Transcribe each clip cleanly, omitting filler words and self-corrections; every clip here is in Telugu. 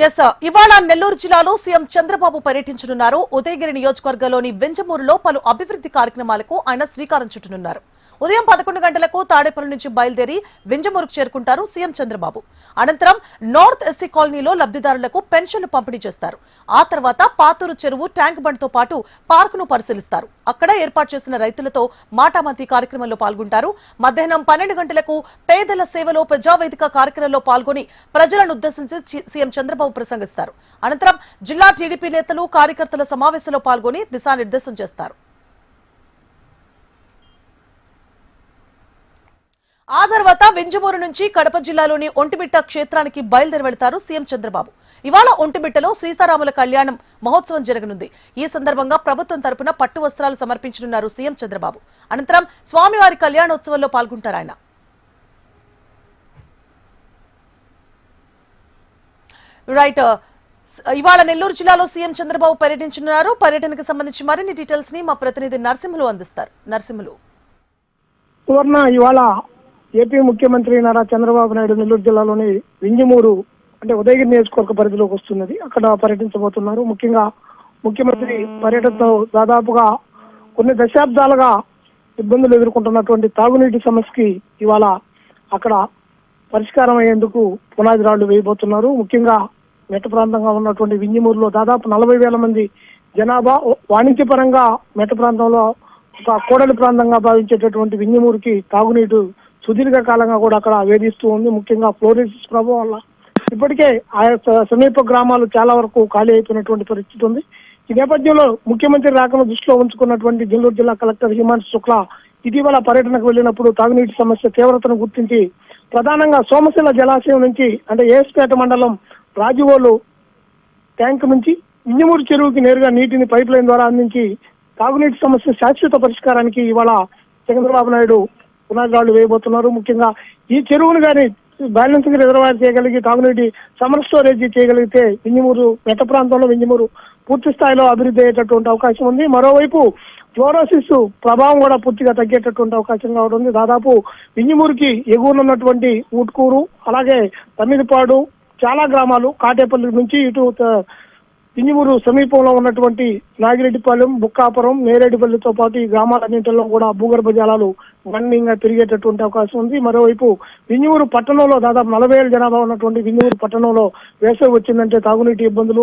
ఎస్ ఇవాళ నెల్లూరు జిల్లాలో సీఎం చంద్రబాబు పర్యటించనున్నారు. ఉదయగిరి నియోజకవర్గంలోని వెంజమూరులో పలు అభివృద్ధి కార్యక్రమాలకు ఆయన శ్రీకారం చుట్టనున్నారు. ఉదయం 11 గంటలకు తాడేపల్లి నుంచి బయలుదేరి వెంజమూరుకు చేరుకుంటారు సీఎం చంద్రబాబు. అనంతరం నార్త్ ఎస్సీ కాలనీలో లబ్ధిదారులకు పెన్షన్లు పంపిణీ చేస్తారు. ఆ తర్వాత పాతూరు చెరువు ట్యాంక్ బండ్ తో పాటు పార్కును పరిశీలిస్తారు. అక్కడ ఏర్పాటు చేసిన రైతులతో మాటామంతి కార్యక్రమంలో పాల్గొంటారు. మధ్యాహ్నం 12 గంటలకు పేదల సేవలో ప్రజావేదిక కార్యక్రమంలో పాల్గొని ప్రజలను ఉద్దేశించి సీఎం చంద్రబాబు ప్రసంగిస్తారు. అనంతరం జిల్లా టీడీపీ నేతలు కార్యకర్తల సమావేశంలో పాల్గొని దిశానిర్దేశం చేస్తారు. ఆ తర్వాత వెంజమూరు నుంచి కడప జిల్లాలోని ఒంటిమిట్ట క్షేత్రానికి బయలుదేరి వెళ్తారు సీఎం చంద్రబాబు. ఇవాళ ఒంటిమిట్టలో సీతారాముల కళ్యాణం మహోత్సవం జరగనుంది. ఈ సందర్భంగా ప్రభుత్వం తరపున పట్టు వస్త్రాలు సమర్పించనున్నారు సీఎం చంద్రబాబు. అనంతరం స్వామివారి కళ్యాణోత్సవంలో పాల్గొంటారు ఆయన. రైట్, ఇవాళ నెల్లూరు జిల్లాలో సీఎం చంద్రబాబు పర్యటించనున్నారు. పర్యటనకు సంబంధించి మరిన్ని డీటెయిల్స్ ని మా ప్రతినిధి నరసింహులు అందిస్తారు. నరసింహులు, ఇవాళ ఏపీ ముఖ్యమంత్రి నారా చంద్రబాబు నాయుడు నెల్లూరు జిల్లాలోని వింజమూరు అంటే ఉదయగిరి నియోజకవర్గ పరిధిలోకి వస్తున్నది. అక్కడ పర్యటించబోతున్నారు. ముఖ్యంగా ముఖ్యమంత్రి పర్యటనతో దాదాపుగా కొన్ని దశాబ్దాలుగా ఇబ్బందులు ఎదుర్కొంటున్నటువంటి తాగునీటి సమస్యకి ఇవాళ అక్కడ పరిష్కారం అయ్యేందుకు పునాది రాళ్లు వేయబోతున్నారు. ముఖ్యంగా మెట్ట ప్రాంతంగా ఉన్నటువంటి వింజమూరులో దాదాపు 40,000 మంది జనాభా. వాణిజ్యపరంగా మెట్ట ప్రాంతంలో ఒక కోడలి ప్రాంతంగా భావించేటటువంటి వింజమూరుకి తాగునీరు సుదీర్ఘ కాలంగా కూడా అక్కడ వేధిస్తూ ఉంది. ముఖ్యంగా ఫ్లోరిసిస్ ప్రభావం వల్ల ఇప్పటికే ఆ సమీప గ్రామాలు చాలా వరకు ఖాళీ అయిపోయినటువంటి పరిస్థితి ఉంది. ఈ నేపథ్యంలో ముఖ్యమంత్రి రాకను దృష్టిలో ఉంచుకున్నటువంటి నెల్లూరు జిల్లా కలెక్టర్ హిమాంశు శుక్లా ఇటీవల పర్యటనకు వెళ్లినప్పుడు తాగునీటి సమస్య తీవ్రతను గుర్తించి ప్రధానంగా సోమశిల జలాశయం నుంచి అంటే ఏఎస్పేట మండలం రాజువోలు ట్యాంక్ నుంచి వింజమూరు చెరువుకి నేరుగా నీటిని పైప్ లైన్ ద్వారా అందించి తాగునీటి సమస్య శాశ్వత పరిష్కారానికి ఇవాళ చంద్రబాబు నాయుడు పునాదిరాళ్లు వేయబోతున్నారు. ముఖ్యంగా ఈ చెరువును కానీ బ్యాలెన్సింగ్ రిజర్వాయర్ చేయగలిగి తాగునీటి సమ్మర్ స్టోరేజ్ చేయగలిగితే వింజమూరు మెట్ట ప్రాంతంలో వింజమూరు పూర్తి స్థాయిలో అభివృద్ధి అయ్యేటటువంటి అవకాశం ఉంది. మరోవైపు ఫ్లోరోసిస్ ప్రభావం కూడా పూర్తిగా తగ్గేటటువంటి అవకాశం కావడం ఉంది. దాదాపు వింజమూరుకి ఎగువన ఉన్నటువంటి ఊట్కూరు అలాగే తమ్మిదిపాడు చాలా గ్రామాలు కాటేపల్లి నుంచి ఇటు వింజమూరు సమీపంలో ఉన్నటువంటి నాగిరెడ్డిపాలెం, బుక్కాపురం, నేరేడుపల్లితో పాటు ఈ గ్రామాలన్నింటిలో కూడా భూగర్భ జలాలు గణనీయంగా పెరిగేటటువంటి అవకాశం ఉంది. మరోవైపు వింజమూరు పట్టణంలో దాదాపు 40,000 జనాభా ఉన్నటువంటి వింజమూరు పట్టణంలో వేసవి వచ్చిందంటే తాగునీటి ఇబ్బందులు,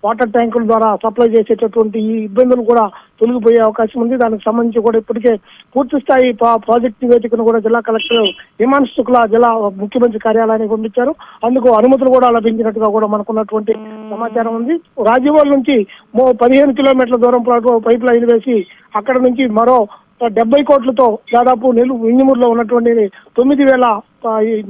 వాటర్ ట్యాంకుల ద్వారా సప్లై చేసేటటువంటి ఈ ఇబ్బందులు కూడా తొలగిపోయే అవకాశం ఉంది. దానికి సంబంధించి కూడా ఇప్పటికే పూర్తి స్థాయి ప్రాజెక్ట్ నివేదికను కూడా జిల్లా కలెక్టర్ హిమాంశు శుక్లా జిల్లా ముఖ్యమంత్రి కార్యాలయానికి పంపించారు. అందుకు అనుమతులు కూడా లభించినట్టుగా కూడా మనకున్నటువంటి సమాచారం ఉంది. రాజీవాల్ నుంచి 15 కిలోమీటర్ల దూరం పైప్ లైన్ వేసి అక్కడ నుంచి మరో 70 కోట్లతో దాదాపు వింజమూరులో ఉన్నటువంటి 9,000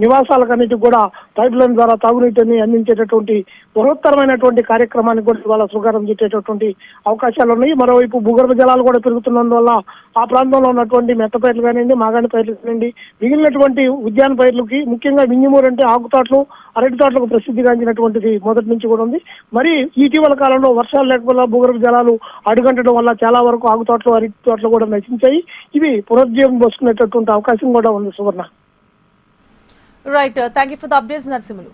నివాసాలకన్నిటికి కూడా పైప్ లైన్ ద్వారా తాగునీటిని అందించేటటువంటి బృహత్తరమైనటువంటి కార్యక్రమానికి కూడా ఇవాళ శ్రీకారం చుట్టేటటువంటి అవకాశాలు ఉన్నాయి. మరోవైపు భూగర్భ జలాలు కూడా పెరుగుతున్నందువల్ల ఆ ప్రాంతంలో ఉన్నటువంటి మెట్ట పైర్లు కానివ్వండి, మాగాణి పైర్లు కానివ్వండి, మిగిలినటువంటి ఉద్యాన పైర్లకి ముఖ్యంగా వింజమూరు అంటే ఆకు తోటలు, అరటి తోటలకు ప్రసిద్ధిగాంచినటువంటిది మొదటి నుంచి కూడా ఉంది. మరి ఇటీవల కాలంలో వర్షాలు లేకపోవల్ల భూగర్భ జలాలు అడుగంటడం వల్ల చాలా వరకు ఆకు తోటలు, అరటి తోటలు కూడా నశించాయి. ఇవి పునరుజ్జీవం పోసుకునేటటువంటి అవకాశం కూడా ఉంది. Suvarna. Right, thank you for the updates Narasimhulu.